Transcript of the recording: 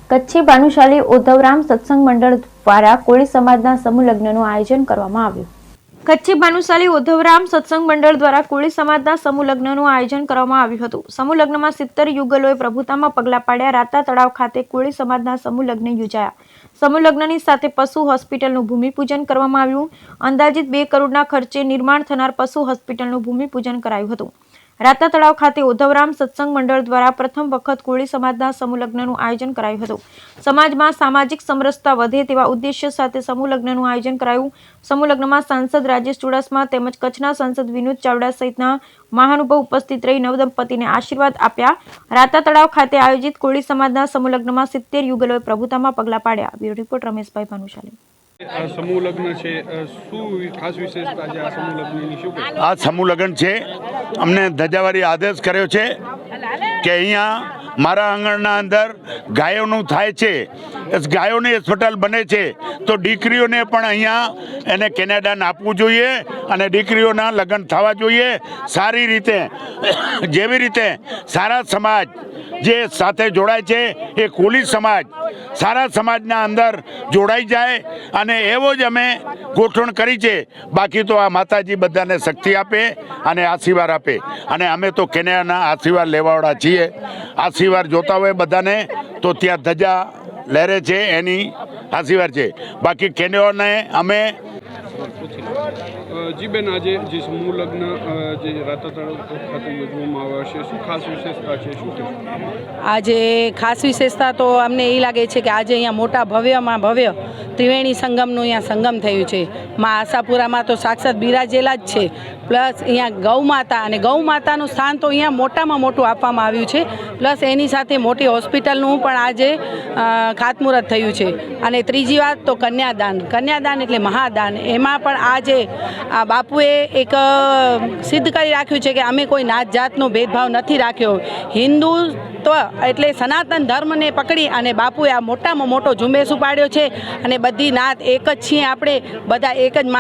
કચ્છી ભાનુશાલી ઉદ્ધવરામ સત્સંગ મંડળ દ્વારા કોળી સમાજના સમૂહ લગ્નનું આયોજન કરવામાં આવ્યું। કચ્છી ભાનુશાલી ઉદ્ધવરામ સત્સંગ મંડળ દ્વારા કોળી સમાજના સમૂહ લગ્નનું આયોજન કરવામાં આવ્યું હતું। સમૂહ લગ્નમાં 70 યુગલોએ પ્રભુતામાં પગલા પાડ્યા। રાતા તળાવ ખાતે કોળી સમાજના સમૂહ લગ્ન યોજાયા। સમૂહ લગ્નની સાથે પશુ હોસ્પિટલનું ભૂમિપૂજન કરવામાં આવ્યું। અંદાજિત 2 કરોડના ખર્ચે નિર્માણ થનાર પશુ હોસ્પિટલનું ભૂમિપૂજન કરાયું હતું। રાતા તળાવ ખાતે ઉદ્ધવરામ સત્સંગ મંડળ દ્વારા પ્રથમ વખત કોળી સમાજના સમૂહ લગ્નનું આયોજન કરાયું હતું। સમાજમાં સામાજિક સમરસતા વધે તેવા ઉદ્દેશ્ય સાથે સમૂહ લગ્નનું આયોજન કરાયું। સમૂહ લગ્નમાં સાંસદ રાજેશ ચુડાસમા તેમજ કચ્છના સાંસદ વિનોદ ચાવડા સહિતના મહાનુભાવ ઉપસ્થિત રહી નવદંપતિને આશીર્વાદ આપ્યા। રાતા તળાવ ખાતે આયોજિત કોળી સમાજના સમૂહ લગ્નમાં 70 યુગલોએ પ્રભુતામાં પગલા પાડ્યા। Bureau report Rameshbhai Bhanushali. समूह लग्न है शू खास विशेषता है? समूह लग्न शू आ समूह लग्न है अमने धजावारी आदेश कर्यो छे के अहींया मारा आंगणना अंदर गायोनुं थाय छे। गायोनी अस्पताल बने छे तो दीकरीओने पण अहींया एने केनेडान आपवुं जोईए अने दीकरीओना लग्न थवा जोईए। सारी रीते जेवी रीते सारा समाज जे साथे जोड़ाय छे ए कोली समाज सारा समाजना अंदर जोड़ाई जाए अने एवो ज अमे गोठवण करी छे। बाकी तो आ माताजी बधाने शक्ति आपे अने आशीर्वाद आपे अने अमे तो केन्याना आशीर्वाद लेवावाळा छीए। आशीर्वाद जोता होय बधाने तो त्यां धजा लहरे छे एनी आशीर्वाद छे। बाकी केन्याने अमे जी बेन आज जे समूह लग्न जे राता तळाव खाते योजવામાં આવે છે શું ખાસ વિશેષતા છે શું કહેશો? આજે ખાસ વિશેષતા તો અમને એ લાગે છે કે આજે અહીંયા મોટા ભવ્યમાં ભવ્ય ત્રિવેણી સંગમનું અહીંયા સંગમ થયું છે। મા આશાપુરામાં તો સાક્ષાત બિરાજેલા જ છે, પ્લસ અહીંયા ગૌ માતા અને ગૌ માતાનું સ્થાન તો અહીંયા મોટામાં મોટું આપવામાં આવ્યું છે। પ્લસ એની સાથે મોટી હોસ્પિટલનું પણ આજે ખાતમુહૂર્ત થયું છે। અને ત્રીજી વાત તો કન્યાદાન। કન્યાદાન એટલે મહાદાન। એમાં પણ આજે આ બાપુએ એક સિદ્ધ કરી રાખ્યું છે કે અમે કોઈ નાત જાતનો ભેદભાવ નથી રાખ્યો। હિન્દુત્વ એટલે સનાતન ધર્મને પકડી અને બાપુએ આ મોટામાં મોટો ઝુંબેશ ઉપાડ્યો છે અને બધી નાત એક જ છીએ, આપણે બધા એક જ